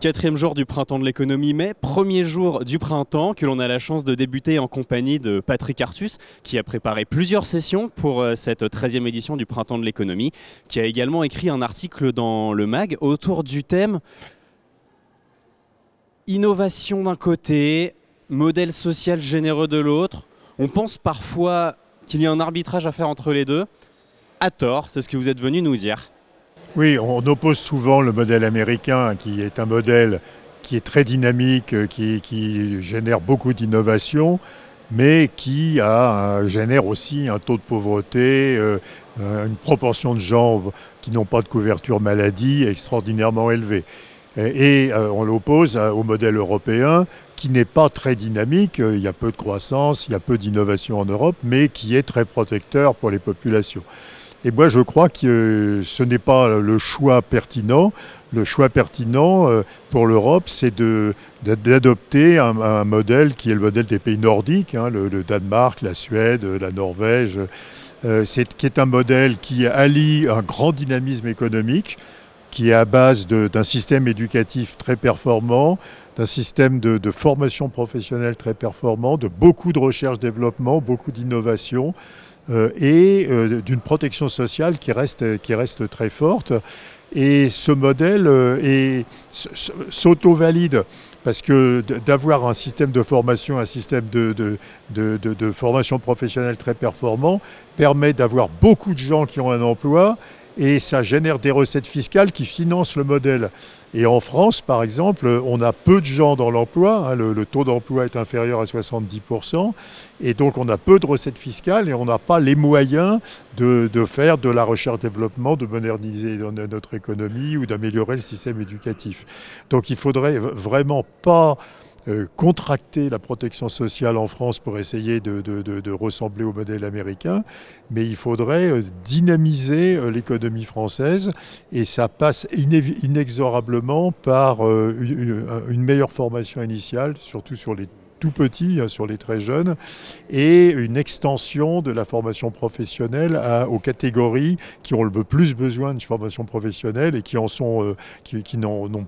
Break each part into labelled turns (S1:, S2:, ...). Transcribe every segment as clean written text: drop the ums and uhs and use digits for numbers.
S1: Quatrième jour du printemps de l'économie, mais premier jour du printemps que l'on a la chance de débuter en compagnie de Patrick Artus, qui a préparé plusieurs sessions pour cette 13e édition du printemps de l'économie, qui a également écrit un article dans le MAG autour du thème innovation d'un côté, modèle social généreux de l'autre. On pense parfois qu'il y a un arbitrage à faire entre les deux. À tort, c'est ce que vous êtes venu nous dire.
S2: Oui, on oppose souvent le modèle américain, qui est un modèle qui est très dynamique, qui génère beaucoup d'innovation, mais qui génère aussi un taux de pauvreté, une proportion de gens qui n'ont pas de couverture maladie extraordinairement élevée. Et on l'oppose au modèle européen, qui n'est pas très dynamique. Il y a peu de croissance, il y a peu d'innovation en Europe, mais qui est très protecteur pour les populations. Et moi, je crois que ce n'est pas le choix pertinent. Le choix pertinent pour l'Europe, c'est d'adopter un modèle qui est le modèle des pays nordiques, le Danemark, la Suède, la Norvège, qui est un modèle qui allie un grand dynamisme économique, qui est à base d'un système éducatif très performant, d'un système de formation professionnelle très performant, de beaucoup de recherche-développement, beaucoup d'innovation, et d'une protection sociale qui reste très forte. Et ce modèle s'auto-valide parce que d'avoir un système de formation, un système de formation professionnelle très performant permet d'avoir beaucoup de gens qui ont un emploi et ça génère des recettes fiscales qui financent le modèle. Et en France, par exemple, on a peu de gens dans l'emploi, le taux d'emploi est inférieur à 70%, et donc on a peu de recettes fiscales et on n'a pas les moyens de faire de la recherche-développement, de moderniser notre économie ou d'améliorer le système éducatif. Donc il ne faudrait vraiment pas contracter la protection sociale en France pour essayer de ressembler au modèle américain, mais il faudrait dynamiser l'économie française et ça passe inexorablement par une meilleure formation initiale, surtout sur les tout petits, sur les très jeunes, et une extension de la formation professionnelle aux catégories qui ont le plus besoin de formation professionnelle et qui n'ont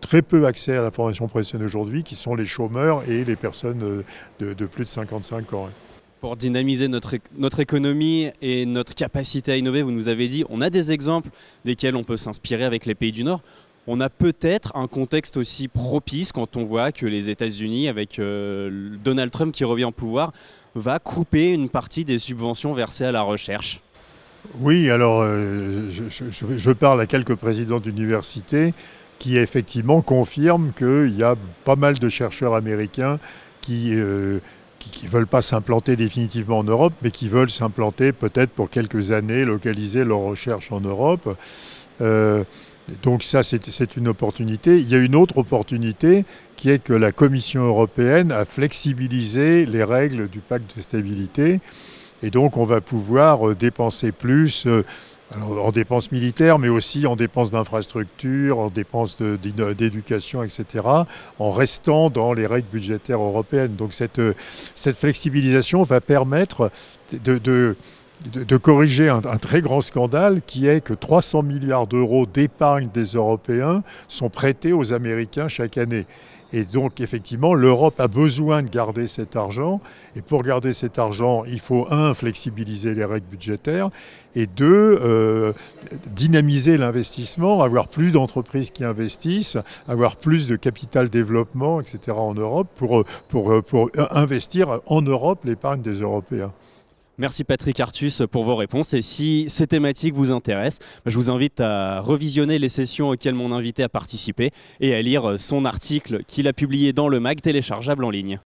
S2: très peu accès à la formation professionnelle aujourd'hui, qui sont les chômeurs et les personnes de plus de 55 ans.
S1: Pour dynamiser notre économie et notre capacité à innover, vous nous avez dit, on a des exemples desquels on peut s'inspirer avec les pays du Nord. On a peut-être un contexte aussi propice quand on voit que les États-Unis, avec Donald Trump qui revient au pouvoir, va couper une partie des subventions versées à la recherche.
S2: Oui, alors je parle à quelques présidents d'universités qui effectivement confirment qu'il y a pas mal de chercheurs américains qui ne veulent pas s'implanter définitivement en Europe, mais qui veulent s'implanter peut-être pour quelques années, localiser leurs recherches en Europe. Donc ça, c'est une opportunité. Il y a une autre opportunité qui est que la Commission européenne a flexibilisé les règles du pacte de stabilité. Et donc on va pouvoir dépenser plus en dépenses militaires, mais aussi en dépenses d'infrastructures, en dépenses d'éducation, etc., en restant dans les règles budgétaires européennes. Donc cette flexibilisation va permettre de corriger un très grand scandale qui est que 300 milliards d'euros d'épargne des Européens sont prêtés aux Américains chaque année. Et donc, effectivement, l'Europe a besoin de garder cet argent. Et pour garder cet argent, il faut, flexibiliser les règles budgétaires et dynamiser l'investissement, avoir plus d'entreprises qui investissent, avoir plus de capital développement, etc. en Europe pour investir en Europe l'épargne des Européens.
S1: Merci Patrick Artus pour vos réponses et si ces thématiques vous intéressent, je vous invite à revisionner les sessions auxquelles mon invité a participé et à lire son article qu'il a publié dans le MAG téléchargeable en ligne.